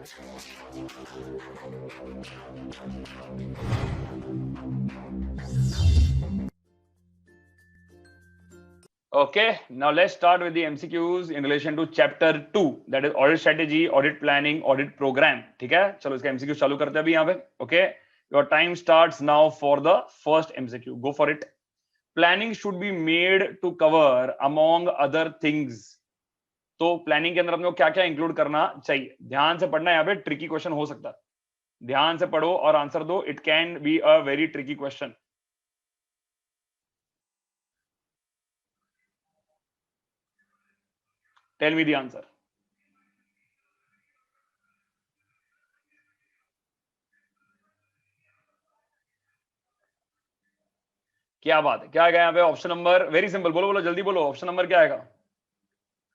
Okay, now let's start with the MCQs in relation to chapter 2, that is audit strategy, audit planning, audit program. ठीक है, चलो इसका MCQ चालू करते हैं अभी यहाँ पे. Okay, your time starts now for the first MCQ. Go for it. Planning should be made to cover among other things. तो प्लानिंग के अंदर अपने को क्या क्या इंक्लूड करना चाहिए, ध्यान से पढ़ना. यहाँ पे ट्रिकी क्वेश्चन हो सकता है, ध्यान से पढ़ो और आंसर दो. It can be a very tricky question. Tell me the answer. क्या बात है, क्या आएगा यहाँ पे ऑप्शन नंबर? वेरी सिंपल, बोलो बोलो जल्दी बोलो, ऑप्शन नंबर क्या आएगा?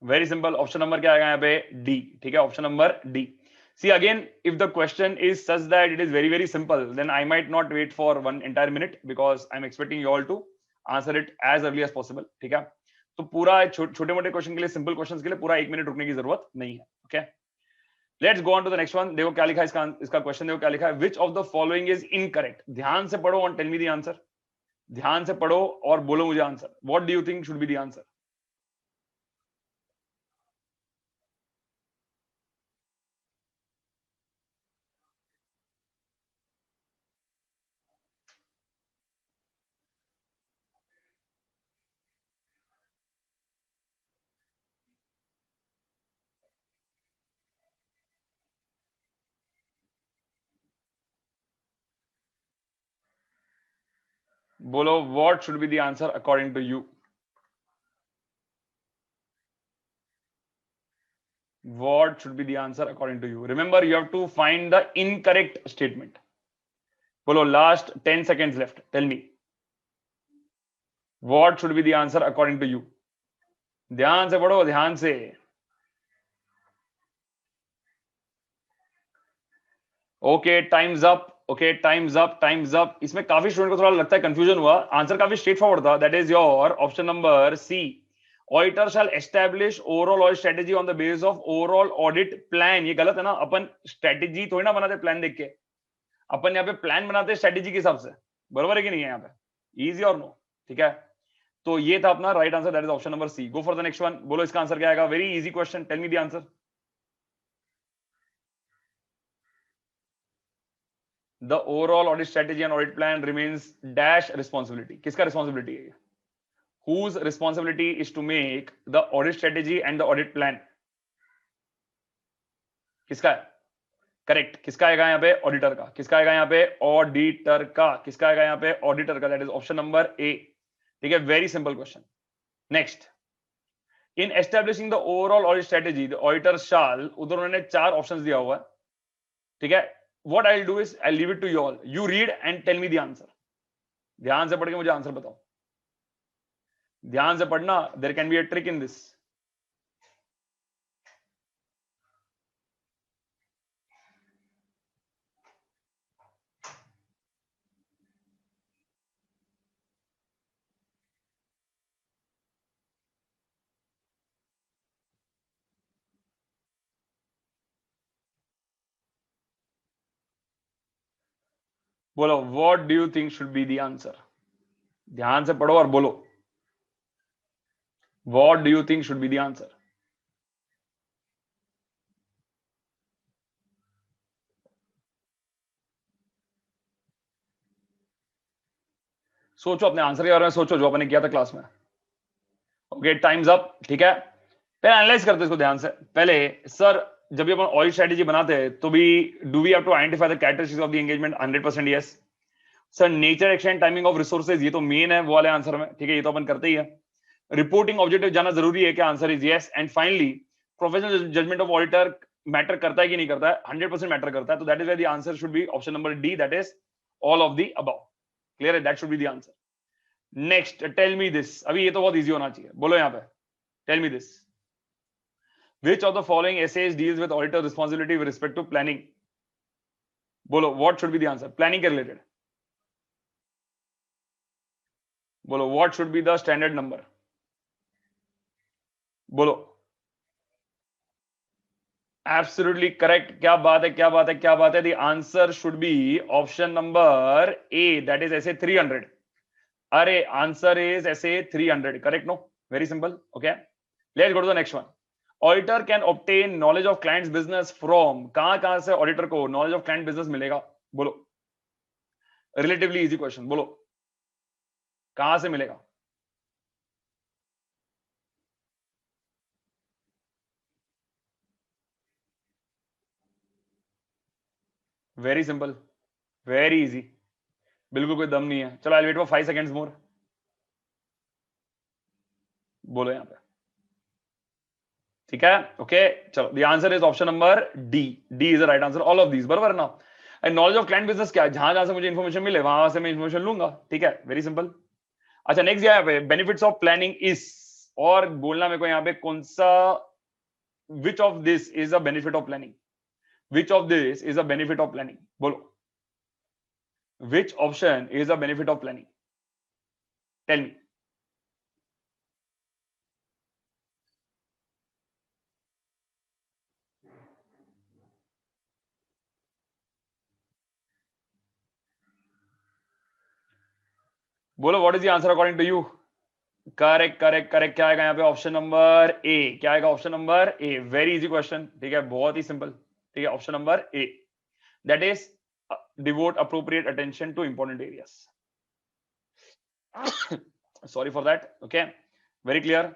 वेरी सिंपल, ऑप्शन नंबर क्या आएगा यहाँ पे? डी. ठीक है, option number D. See again, if the question is such that it is very very simple, then I might not wait for one entire minute because I'm expecting you all to answer it as early as possible. ठीक है, तो पूरा छोटे मोटे question के लिए, simple questions के लिए पूरा 1 मिनट रुकने की जरूरत नहीं है. Okay, let's go on to the next one. देखो क्या लिखा है इसका क्वेश्चन, देखो क्या लिखा है. Which of the following is incorrect? ध्यान से पढ़ो और टेल मी द आंसर. ध्यान से पढ़ो और बोलो मुझे answer. What do you think should be the answer? बोलो, what should be the answer according to you? What should be the answer according to you? Remember, you have to find the incorrect statement. Bolo, last 10 seconds left. Tell me. What should be the answer according to you? ध्यान से पढ़ो, ध्यान से. Okay, time's up. Okay, time's up. Time's up. इसमें काफी student को थोड़ा लगता है कंफ्यूजन हुआ. आंसर काफी स्ट्रेट फॉरवर्ड था. That is your option number C. Auditor shall establish overall audit strategy on the basis of overall audit plan. ये गलत है ना, अपन स्ट्रेटेजी थोड़ी ना बनाते प्लान देख के, अपन यहाँ पे प्लान बनाते हैं स्ट्रेटेजी के हिसाब से. बरोबर है कि नहीं है यहाँ पे? इजी और नो? ठीक है, तो ये था अपना right answer, that is option number C. Go for the next one. बोलो इसका आंसर क्या आएगा? Very easy question, tell me the answer. The overall audit strategy and audit plan remains dash responsibility. किसका रिस्पॉन्सिबिलिटी है? Whose responsibility is to make the audit strategy and the audit plan? किसका है? Correct. किसका आएगा यहाँ पे? Auditor का. किसका आएगा यहाँ पे? ऑडिटर का. किसका आएगा यहाँ पे? ऑडिटर का. That is option number A. ठीक है, very simple question. Next, in establishing the overall audit strategy the auditor shall, उधर उन्होंने 4 ऑप्शंस दिया हुआ है. ठीक है, what I will do is I leave it to you all. You read and tell me the answer. ध्यान से पढ़ के मुझे आंसर बताओ. ध्यान से पढ़ना, there can be a trick in this. बोलो, what do you think should be the answer? ध्यान से पढ़ो और बोलो, what do you think should be the answer? सोचो, अपने आंसर के बारे में सोचो जो आपने किया था क्लास में. Okay, times up. ठीक है, पहले एनालाइज करते हैं इसको ध्यान से. पहले सर, जब भी अपन ऑडिट स्ट्रेटेजी बनाते हैं तो भी do we have to identify the characteristics of the engagement? 100% yes. Sir, nature, extent, timing of resources, ये तो मेन है वो वाले आंसर में. ठीक है, ये तो अपन करते ही है. रिपोर्टिंग ऑब्जेक्टिव जाना जरूरी है क्या? Answer is yes. And finally, professional judgement of auditor matter करता है कि नहीं करता है? 100% मैटर करता है. तो that is why the answer should be option number D, that is all of the above. Clear है? That should be the answer. Next, tell me this. अभी ये तो बहुत इजी होना चाहिए. बोलो यहाँ पे, tell me this. Which of the following essays deals with auditor responsibility with respect to planning? बोलो, what should be the answer? Planning के related. बोलो, what should be the standard number? बोलो. एब्सोल्युटली करेक्ट, क्या बात है, क्या बात है, क्या बात है। The answer should be option number A, that is SA 300। अरे answer is SA 300, correct? No, very simple. Okay, let's go to the next one. Auditor can obtain knowledge of clients business from, कहां से auditor को knowledge of client business मिलेगा? बोलो, relatively easy question, बोलो कहां से मिलेगा? वेरी सिंपल, वेरी इजी, बिल्कुल कोई दम नहीं है। चलो I wait for 5 seconds more, बोलो यहां पे। ठीक है, ओके, चलो the answer is option number D. D is the right answer, all of these, बराबर ना? And knowledge of client business क्या है? जहां जहां से मुझे इन्फॉर्मेशन मिले वहां से मैं इन्फॉर्मेशन लूंगा। ठीक है, वेरी सिंपल। अच्छा, नेक्स्ट यहाँ पे बेनिफिट्स ऑफ प्लानिंग इज, और बोलना मेरे को यहाँ पे कौन सा, which of this is a benefit of planning? Which of this is a benefit of planning? बोलो, which option is a benefit of planning? Tell me. बोलो, what is the answer according to you? Correct, correct, correct. क्या आएगा यहाँ पे? Option number A. क्या आएगा? Option number A. Very easy question, ठीक है, बहुत ही सिंपल। ठीक है, option number A, that is devote appropriate attention to important areas. Sorry for that. Okay, very clear.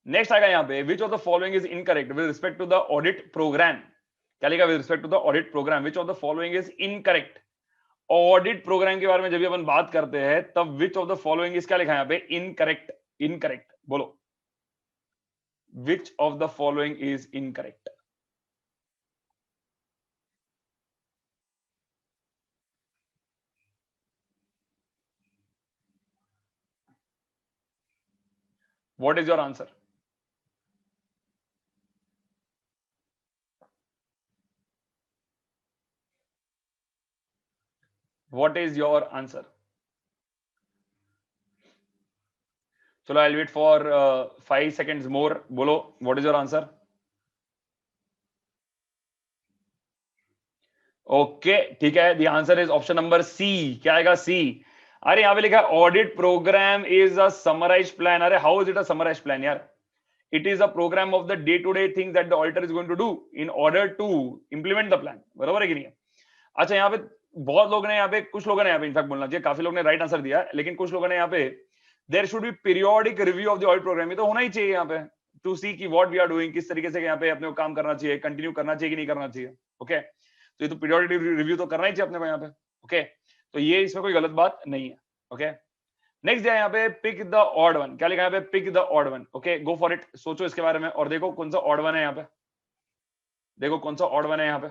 Next आएगा यहाँ पे, which of the following is incorrect with respect to the audit programme? क्या लिखा? With respect to the audit programme, which of the following is incorrect? Audit programme के बारे में जब भी अपन बात करते हैं तब which of the following is, क्या लिखा है यहाँ पे? इनकरेक्ट। इनकरेक्ट, बोलो which of the following is incorrect? What is your answer? What is your answer? चलो I wait for 5 seconds more, बोलो what is your answer? Okay, ठीक है, the answer is option number C. क्या आएगा? C. अरे यहां पे लिखा है audit programme is a summarise plan. अरे how is it a summarise plan यार? It is a programme of the day to day things that the auditor is going to do in order to implement the plan, बराबर है कि नहीं है? अच्छा, यहाँ पे बहुत लोग ने, यहाँ पे कुछ लोगों ने, यहाँ पे इनफैक्ट बोलना चाहिए काफी लोगों ने राइट आंसर दिया है, लेकिन कुछ लोगों ने यहाँ पे there should be periodic review of the audit programme, ये तो होना ही चाहिए यहाँ पे, टू सी की व्हाट वी आर डूइंग, किस तरीके से यहाँ पे अपने को काम करना चाहिए, कंटिन्यू करना चाहिए कि नहीं करना चाहिए। ओके, तो ये तो पीरियोडिक रिव्यू तो करना ही चाहिए अपने को यहाँ पे। ओके, तो ये इसमें कोई गलत बात नहीं है। ओके, नेक्स्ट है यहाँ पे पिक द ऑड वन। क्या लिखा है यहाँ पे? Pick the odd one. Okay, go for it, सोचो इसके बारे में और देखो कौन सा ऑड वन है यहाँ पे। देखो कौन सा ऑड वन है यहाँ पे।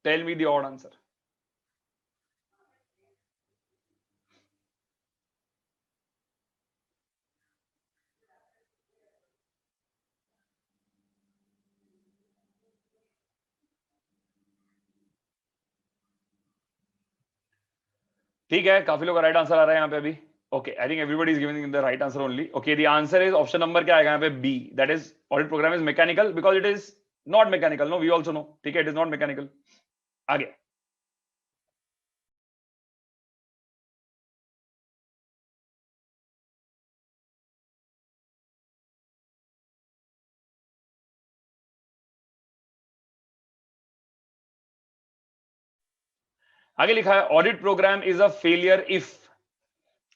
Tell me the odd answer. ठीक है, काफी लोग का राइट आंसर आ रहा है यहाँ पे अभी। Okay, I think everybody is giving the right answer only. Okay, the answer is option number, क्या आएगा यहाँ पे? B, that is audit programme is mechanical because it is not mechanical. No, we also know, ठीक है, it is not mechanical. आगे आगे लिखा है audit programme is a failure if.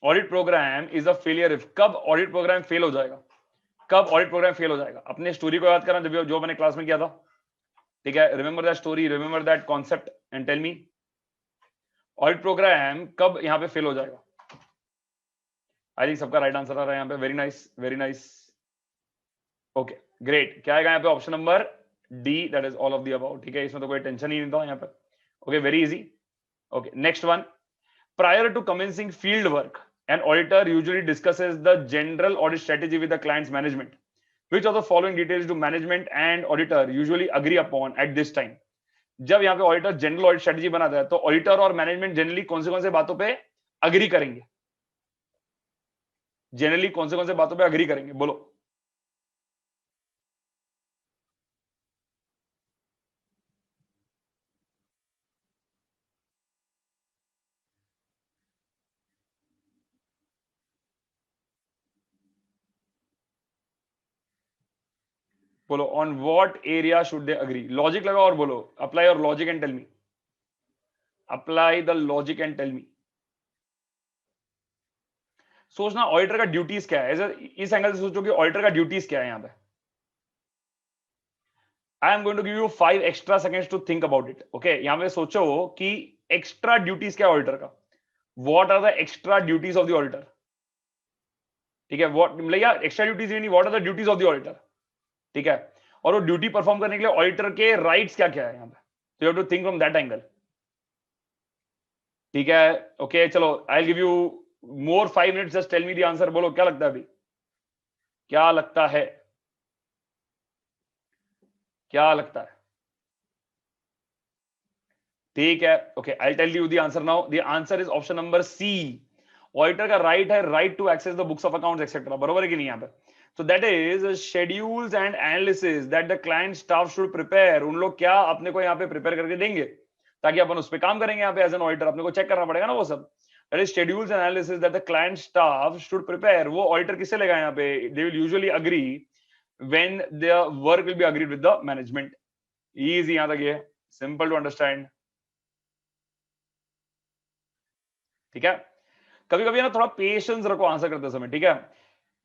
Audit programme is a failure if, कब audit programme fail हो जाएगा? कब ऑडिट प्रोग्राम फेल हो जाएगा? अपने स्टोरी को याद करना, जब जो मैंने क्लास में किया था। ठीक है, remember that story, remember that concept and tell me audit programme कब यहाँ पे फेल हो जाएगा? आई थिंक सबका राइट आंसर आ रहा है यहाँ पे। Very nice, very nice. Okay, great. क्या आएगा यहाँ पे? Option number D, that is all of the above. ठीक है, इसमें तो कोई टेंशन ही नहीं था यहाँ पे। Okay, very easy. Okay, next one, prior to commencing field work an auditor usually discusses the general audit strategy with the client's management. Which of the following details do management and auditor usually agree upon at this time? जब यहाँ पे auditor general audit strategy बनाता है तो auditor और management generally कौन से बातों पे अग्री करेंगे? जनरली कौन से बातों पे अग्री करेंगे? बोलो। बोलो, on what area should they agree? Logic लगाओ और बोलो, apply your logic and tell me, apply the logic and tell me. सोचना ऑडिटर का ड्यूटीज क्या है, इस एंगल से सोचो कि ऑडिटर का ड्यूटीज क्या है यहां पे। I am going to give you 5 extra seconds to think about it. Okay, यहां पे सोचो कि एक्स्ट्रा ड्यूटीज क्या है ऑडिटर का, what are the extra duties of the auditor. ठीक है, व्हाट मतलब यार एक्स्ट्रा ड्यूटीज नहीं, what are the duties of the auditor. ठीक है, और वो ड्यूटी परफॉर्म करने के लिए ऑडिटर के राइट्स क्या क्या है यहां पे, तो you have to think from that angle. ठीक है, ओके चलो, I will give you more 5 minutes, just tell me the answer. बोलो क्या लगता है अभी, क्या लगता है, क्या लगता है? ठीक है, okay, I tell you the answer now. The answer is option number C. Auditor का राइट है, right to access the books of accounts etcetera, बरोबर है कि नहीं यहां पे? तो that is schedules and analysis that the client staff should prepare. उन लोग क्या अपने को यहाँ पे प्रिपेयर करके देंगे ताकि अपन उस पर काम करेंगे यहाँ पे एज एन ऑडिटर, अपने को चेक करना पड़ेगा ना वो सब। That is schedules and analysis that the client staff should prepare. वो ऑडिटर किससे लेगा यहाँ पे? They will usually agree when the work will be agreed with the management. Easy यहां तक, ये सिंपल टू अंडरस्टैंड। ठीक है, कभी कभी ना थोड़ा पेशेंस रखो आंसर करते समय। ठीक है,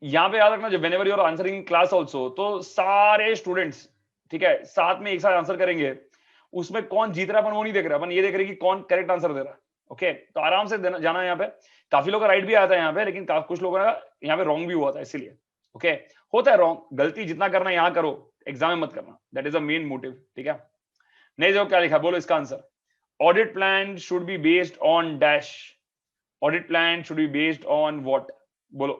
यहां पे याद रखना, जब whenever you are answering class also, तो सारे स्टूडेंट्स ठीक है साथ में एक साथ आंसर करेंगे। उसमें कौन जीत रहा है अपन वो नहीं देख रहे, अपन ये देख रहे कि कौन करेक्ट आंसर दे रहा है। ओके, तो आराम से जाना है यहाँ पे। काफी लोग का राइट भी आया था यहाँ पे, लेकिन कुछ लोगों का यहाँ पे रॉन्ग भी हुआ था, इसीलिए। ओके, होता है रॉन्ग, गलती जितना करना है यहाँ करो, एग्जाम में मत करना, that is the main motive. ठीक है, नहीं जो क्या लिखा, बोलो इसका answer. Audit plan should be based on dash. Audit plan should be based on what? बोलो।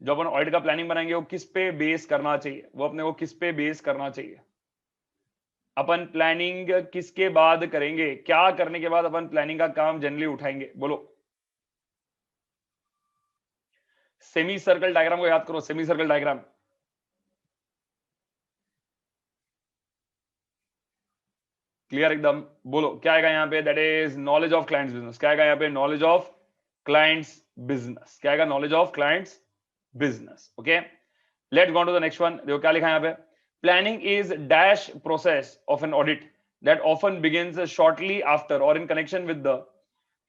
जो अपन ऑडिट का प्लानिंग बनाएंगे वो किस पे बेस करना चाहिए, वो अपने को किस पे बेस करना चाहिए? अपन प्लानिंग किसके बाद करेंगे, क्या करने के बाद अपन प्लानिंग का काम जनरली उठाएंगे? बोलो। सेमी सर्कल डायग्राम को याद करो, सेमी सर्कल डायग्राम। क्लियर एकदम? बोलो क्या आएगा यहाँ पे? That is knowledge of clients business. क्या आएगा यहाँ पे? Knowledge of clients business. क्या आएगा? Knowledge of clients business. Okay, let's go to the next one. देखो क्या लिखा है यहाँ पे। Planning is dash process of an audit that often begins shortly after or in connection with the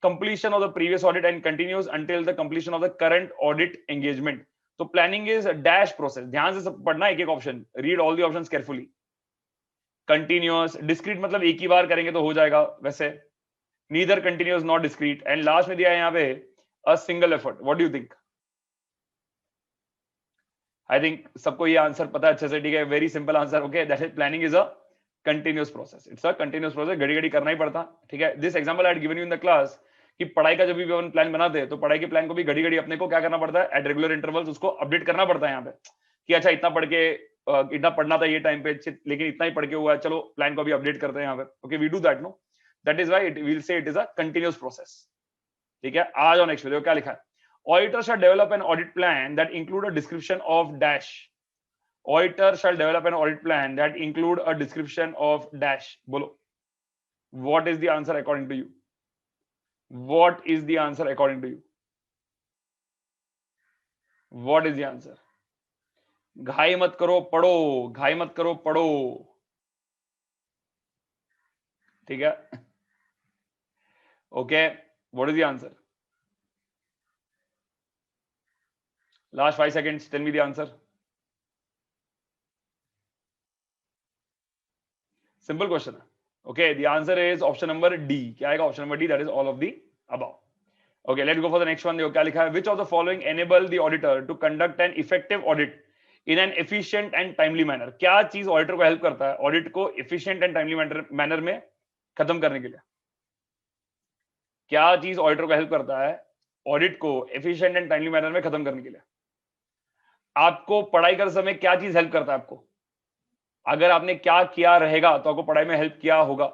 completion of the previous audit and continues until the completion of the current audit engagement. तो planning is dash process, ध्यान से पढ़ना एक एक option, read all the options carefully. Continuous, discrete मतलब एक ही बार करेंगे तो हो जाएगा वैसे, neither continuous not discrete, and last में दिया है यहाँ पे a single effort. What do you think? I think सबको ये आंसर पता है अच्छे से। ठीक है, very simple answer. Okay, that is planning is a continuous process. It's a continuous process, घड़ी घड़ी करना ही पड़ता। ठीक है, this example I had given you in the class कि पढ़ाई का जब भी अपन प्लान बनाते हैं तो पढ़ाई के प्लान को भी घड़ी घड़ी अपने को क्या करना पड़ता है, एट रेगुलर इंटरवल्स उसको अपडेट करना पड़ता है यहाँ पे, कि अच्छा इतना पढ़ के इतना पढ़ना था ये टाइम पे, लेकिन इतना ही पढ़ के हुआ है, चलो प्लान को भी अपडेट करते हैं यहाँ पे। Okay, we do that, no, that is why it will say it is a continuous process. ठीक है, आ जाओ नेक्स्ट वीडियो। क्या लिखा है? Auditor shall develop an audit plan that include a description of dash. Auditor shall develop an audit plan that include a description of dash. Bolo. What is the answer according to you? What is the answer according to you? What is the answer? घाई मत करो, पढ़ो, घाई मत करो, पढ़ो। ठीक है, okay, what is the answer? Last 5 seconds, tell me the answer. Simple question है। Okay, the answer is option number D. क्या आएगा? Option number D, that is all of the above. Okay, let's go for the next one. देखो क्या लिखा है। Which of the following enable the auditor to conduct an effective audit in an efficient and timely manner? क्या चीज auditor को help करता है audit को एफिशिएंट एंड टाइमली मैनर में खत्म करने के लिए? क्या चीज ऑडिटर को हेल्प करता है ऑडिट को एफिशिएंट एंड टाइमली मैनर में खत्म करने के लिए? आपको पढ़ाई करते समय क्या चीज हेल्प करता है आपको? अगर आपने क्या किया रहेगा तो आपको पढ़ाई में हेल्प किया होगा।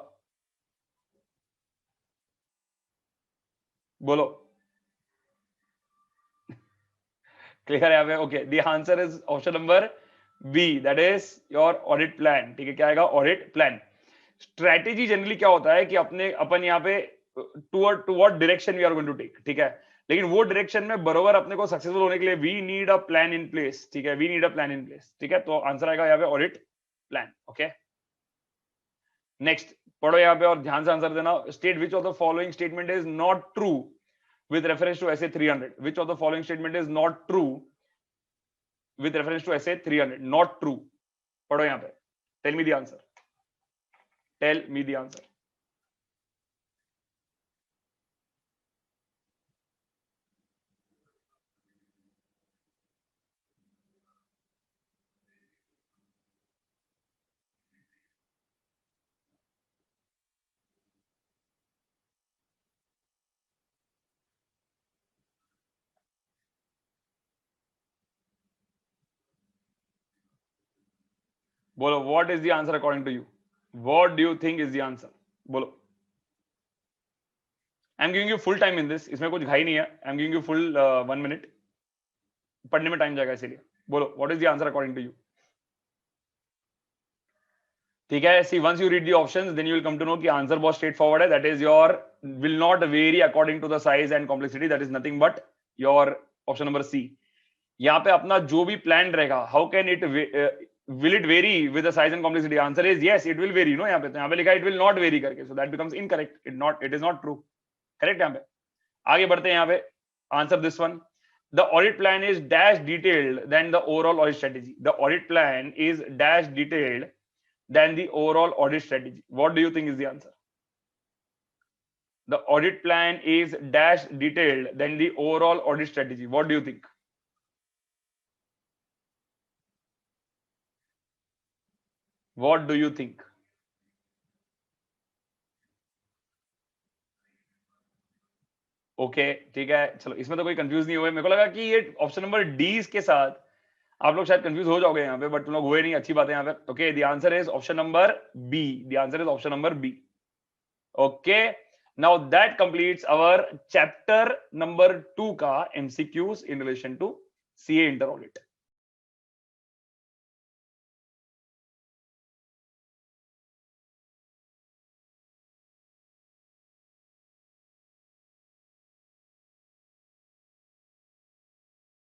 बोलो क्लियर है यहाँ पे? Okay, the answer is option number B, that is your audit plan. ठीक है, क्या आएगा? Audit plan. स्ट्रेटेजी जनरली क्या होता है कि अपन यहाँ पे to what direction we are going to take, ठीक है, लेकिन वो डायरेक्शन में बरोबर अपने को सक्सेसफुल होने के लिए we need a plan in place. ठीक है, we need a plan in place. ठीक है, तो आंसर आएगा यहाँ पे ऑडिट प्लान। ओके, नेक्स्ट पढ़ो यहाँ पे और ध्यान से आंसर देना। State which of the following statement is not true with reference to essay 300. Which of the following statement is not true with reference to essay 300? Not true. पढ़ो यहाँ पे, tell me the answer, tell me the answer. बोलो, what is the answer according to you? What do you think is the answer? बोलो। I am giving you full time in this, इसमें कुछ घाई नहीं है। I am giving you full 1 minute, पढ़ने में time जाएगा इसीलिए। बोलो, what is the answer according to you? ठीक है, see once you read the options then you will come to know कि आंसर बहुत स्ट्रेट फॉरवर्ड है। That is your will not very according to the size and complexity, that is nothing but your option number C. यहाँ पे अपना जो भी plan रहेगा, how can it will it vary with the size and complexity? Answer is yes, it will vary. No, यहाँ पे तो यहाँ पे लिखा है it will not vary करके, so that becomes incorrect. It is not true. Correct यहाँ पे। आगे बढ़ते हैं यहाँ पे। Answer this one. The audit plan is dash detailed than the overall audit strategy. The audit plan is dash detailed than the overall audit strategy. What do you think is the answer? The audit plan is dash detailed than the overall audit strategy. What do you think? What do you think? Okay, ठीक है, चलो इसमें तो कोई confuse नहीं हुए। मेरे को लगा कि ये ऑप्शन नंबर डी के साथ आप लोग शायद कंफ्यूज हो जाओगे यहाँ पे, बट तुम लोग हुए नहीं, अच्छी बात है यहाँ पे। Okay, the answer is option number B, the answer is option number B. Okay, now that completes our chapter number 2 का MCQs in relation to CA inter audit.